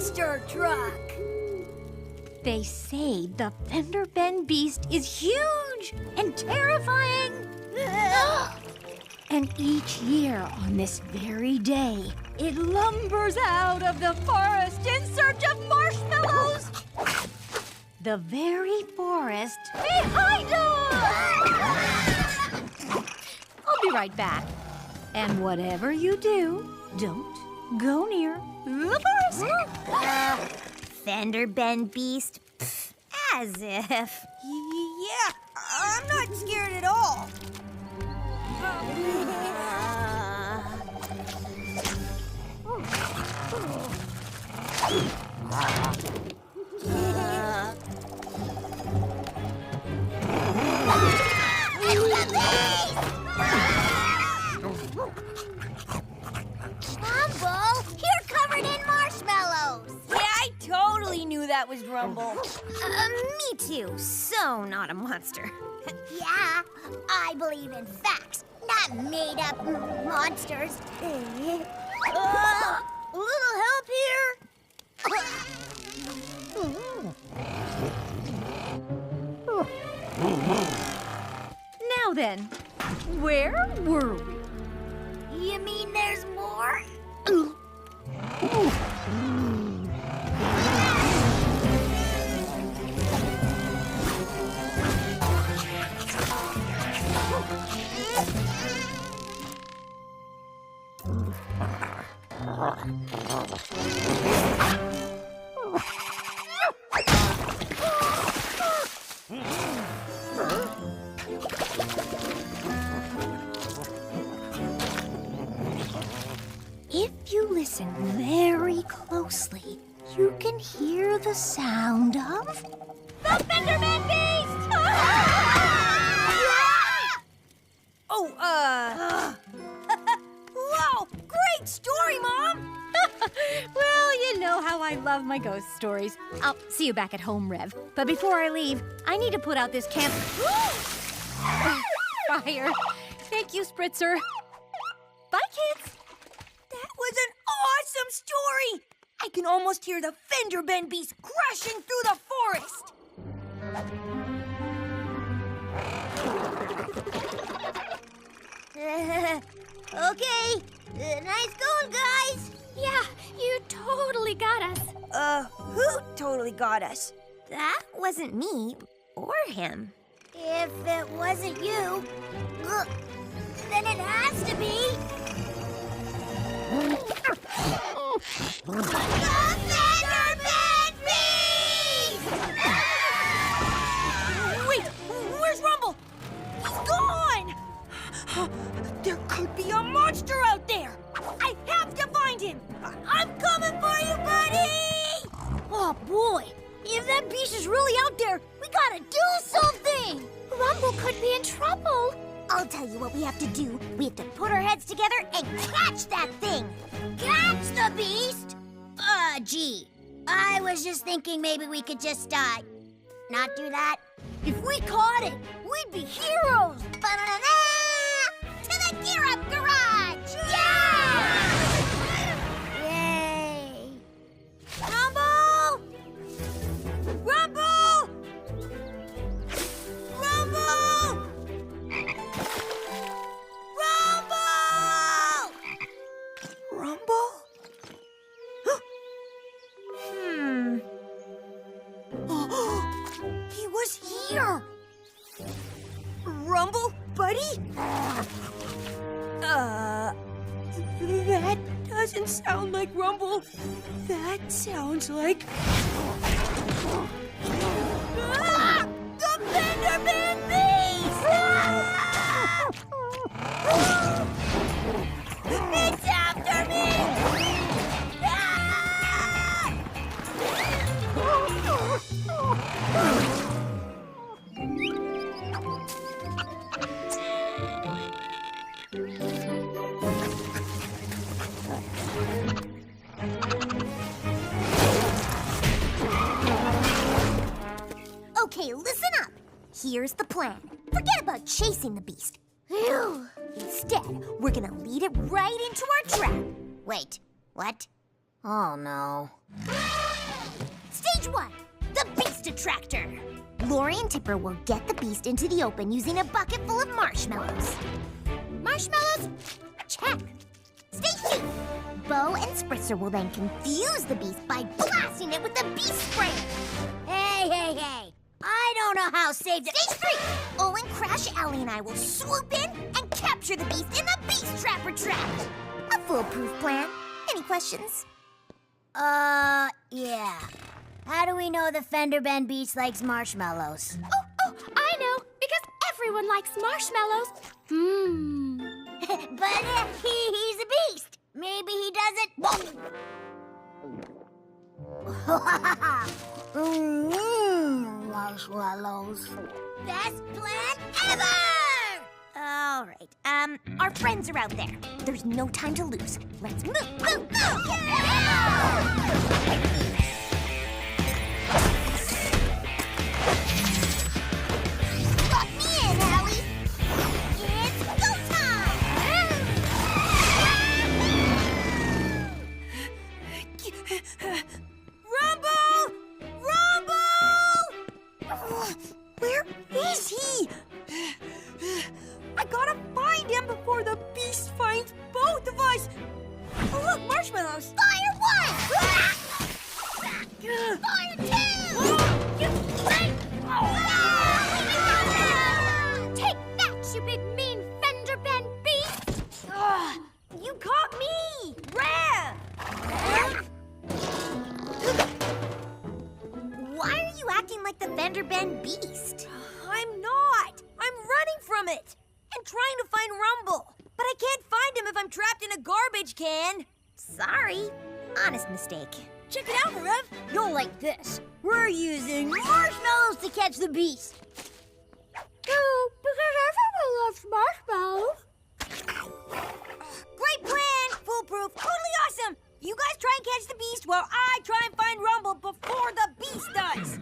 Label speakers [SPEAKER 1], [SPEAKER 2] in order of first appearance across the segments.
[SPEAKER 1] monster truck!
[SPEAKER 2] They say the Fender Ben beast is huge and terrifying. And each year on this very day, it lumbers out of the forest in search of marshmallows. The very forest behind us! I'll be right back. And whatever you do, don't go near the forest.
[SPEAKER 3] Fender Ben beast? Pfft, as if.
[SPEAKER 1] Yeah, I'm not scared at all.
[SPEAKER 3] Rumble, you're covered in marshmallows.
[SPEAKER 1] Yeah, I totally knew that was Rumble.
[SPEAKER 3] Me too. So not a monster. Yeah, I believe in facts, not made-up monsters.
[SPEAKER 1] A little help here?
[SPEAKER 2] Now then, where were we?
[SPEAKER 3] You mean there's more? If you listen very closely, you can hear the sound of the Fenderman Beast!
[SPEAKER 1] Wow, great story, Mom!
[SPEAKER 2] Well, you know how I love my ghost stories. I'll see you back at home, Rev. But before I leave, I need to put out this camp... fire. Thank you, Spritzer. Bye, kids.
[SPEAKER 1] That was an awesome story! I can almost hear the Fender Ben beast crashing through the forest!
[SPEAKER 3] Okay, nice going, guys.
[SPEAKER 2] Yeah, you totally got us.
[SPEAKER 1] Who totally got us?
[SPEAKER 3] That wasn't me or him. If it wasn't you, then it has to be... the Fenderman Beast!
[SPEAKER 1] Wait, where's Rumble? He's gone! There could be a monster out there! I have to find him! I'm coming for you, buddy!
[SPEAKER 3] Oh, boy. If that beast is really out there, we gotta do something! Rumble could be in trouble. I'll tell you what we have to do. We have to put our heads together and catch that thing! Catch the beast? Gee. I was just thinking maybe we could just, not do that.
[SPEAKER 1] If we caught it, we'd be heroes!
[SPEAKER 3] Ba-da-da-da! To the Gear Up Garage! Yeah! Yay!
[SPEAKER 1] Rumble! Rumble! Rumble! Rumble! Rumble? He was here! Rumble, buddy? That doesn't sound like Rumble. That sounds like... Ah! The Fenderman Beast! Ah! It's after me!
[SPEAKER 3] Okay, listen up. Here's the plan. Forget about chasing the beast. Phew. Instead, we're gonna lead it right into our trap. Wait, what? Oh no. Stage 1, the Beast Attractor. Lori and Tipper will get the beast into the open using a bucket full of marshmallows. Marshmallows? Check. Stage 2, Bo and Spritzer will then confuse the beast by blasting it with the beast sprayer. Hey. I don't know how safe it is. Stage 3, Owen, Crash, Allie, and I will swoop in and capture the beast in the Beast Trapper trap. A foolproof plan. Any questions? Yeah. How do we know the Fender Bend Beast likes marshmallows?
[SPEAKER 4] Oh, I know, because everyone likes marshmallows.
[SPEAKER 3] But he's a beast. Maybe he doesn't. Marshmallows. Best plan ever! All right. Our friends are out there. There's no time to lose. Let's move. Lock me in, Allie. It's go time!
[SPEAKER 1] Rumble! Where is he? I gotta find him before the beast finds both of us. Oh, look, marshmallows.
[SPEAKER 3] Fire 1! Fire 2!
[SPEAKER 4] Take that, you big mean Fender Bend Beast!
[SPEAKER 1] You caught me! Rev!
[SPEAKER 3] Why are you acting like the Fender Bend Beast?
[SPEAKER 1] I'm not. I'm running from it and trying to find Rumble. But I can't find him if I'm trapped in a garbage can.
[SPEAKER 3] Sorry. Honest mistake.
[SPEAKER 1] Check it out, Rev. You'll like this. We're using marshmallows to catch the beast.
[SPEAKER 4] Oh, because everyone loves marshmallows.
[SPEAKER 1] Great plan! Foolproof! Totally awesome! You guys try and catch the beast while I try and find Rumble before the beast does.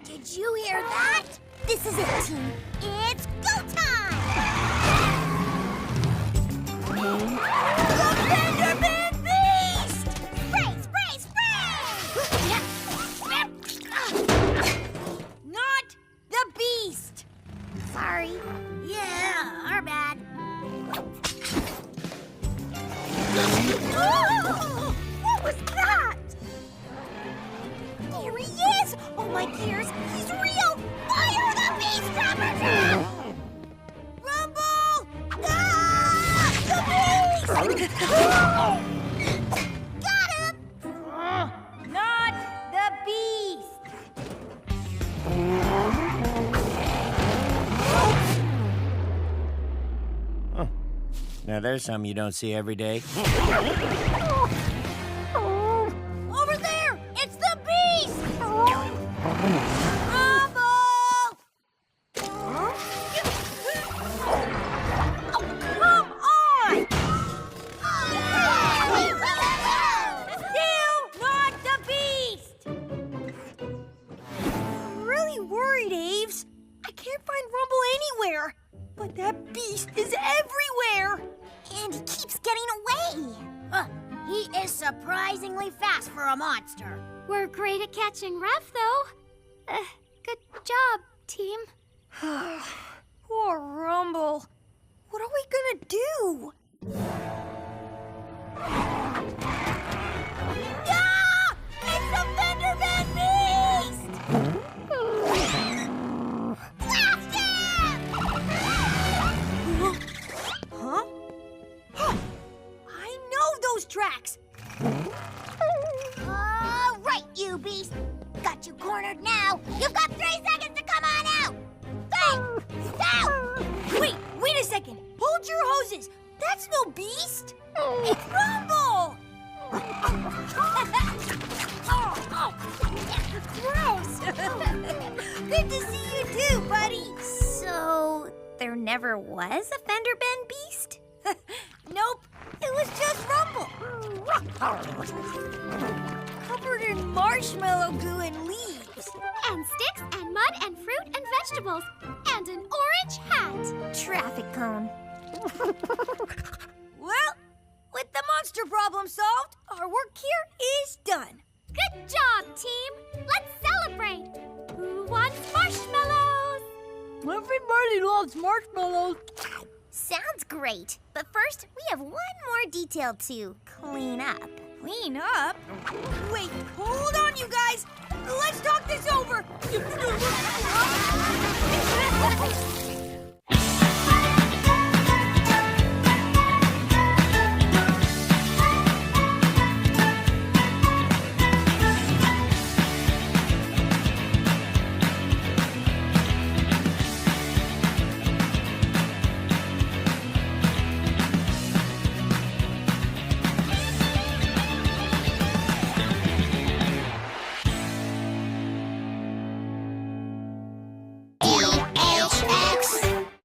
[SPEAKER 3] Did you hear that? This is it, team. It's go time!
[SPEAKER 1] The Fender Bend Beast!
[SPEAKER 3] Spray!
[SPEAKER 1] Not the beast!
[SPEAKER 3] Sorry. Yeah, our bad. What was that? There he is! Oh my dears, he's real! Fire the Beast Trapper trap!
[SPEAKER 1] Rumble! Ah! The beast!
[SPEAKER 3] Got him!
[SPEAKER 1] Not the beast!
[SPEAKER 5] Now there's something you don't see every day.
[SPEAKER 1] Over there! It's the beast! Rumble! Oh, come on! Still not the beast! I'm really worried, Aves. I can't find Rumble anywhere. But that beast is everywhere!
[SPEAKER 3] And he keeps getting away. He is surprisingly fast for a monster.
[SPEAKER 4] We're great at catching Rev, though. Good job, team.
[SPEAKER 1] Poor Rumble. What are we gonna do? Ah! It's the Fender Bend Beast!
[SPEAKER 3] Blast him!
[SPEAKER 1] Huh? I know those tracks!
[SPEAKER 3] All right, you beast. Got you cornered now. You've got 3 seconds to come on out. 3, 2.
[SPEAKER 1] Wait a second. Hold your hoses. That's no beast. It's Rumble!
[SPEAKER 3] Gross.
[SPEAKER 1] Good to see you too, buddy.
[SPEAKER 3] So, there never was a Fender Bend Beast?
[SPEAKER 1] Nope. It was just Rumble. Covered in marshmallow goo and leaves.
[SPEAKER 4] And sticks and mud and fruit and vegetables. And an orange hat.
[SPEAKER 3] Traffic cone.
[SPEAKER 1] Well, with the monster problem solved, our work here is done.
[SPEAKER 4] Good job, team! Let's celebrate! Who wants marshmallows?
[SPEAKER 2] Everybody loves marshmallows.
[SPEAKER 3] Sounds great. But first, we have one more detail to clean up.
[SPEAKER 1] Clean up? Wait, hold on, you guys. Let's talk this over.